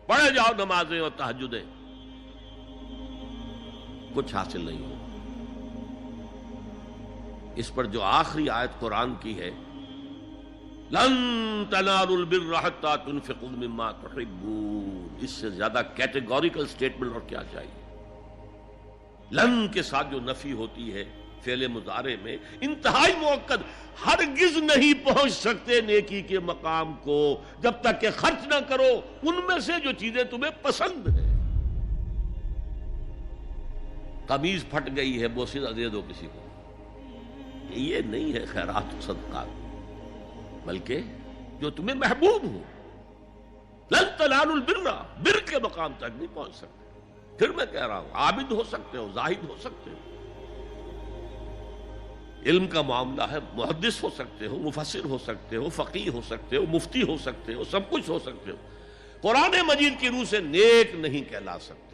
پڑھے جاؤ نمازیں اور تہجدیں، کچھ حاصل نہیں ہو۔ اس پر جو آخری آیت قرآن کی ہے، لن تنالوا البر حتى تنفقوا مما تحبون، اس سے زیادہ کیٹیگوریکل سٹیٹمنٹ اور کیا چاہیے؟ لن کے ساتھ جو نفی ہوتی ہے فعل مضارع میں، انتہائی مؤکد، ہرگز نہیں پہنچ سکتے نیکی کے مقام کو جب تک کہ خرچ نہ کرو ان میں سے جو چیزیں تمہیں پسند ہیں۔ قمیض پھٹ گئی ہے، بوسیدہ دے دو کسی کو، یہ نہیں ہے خیرات و صدقات، بلکہ جو تمہیں محبوب ہو۔ لن تنالوا البر، بر کے مقام تک نہیں پہنچ سکتے۔ پھر میں کہہ رہا ہوں، عابد ہو سکتے ہو، زاہد ہو سکتے ہو، علم کا معاملہ ہے، محدث ہو سکتے ہو، مفسر ہو سکتے ہو، فقیہ ہو سکتے ہو، مفتی ہو سکتے ہو، سب کچھ ہو سکتے ہو، قرآن مجید کی روح سے نیک نہیں کہلا سکتے۔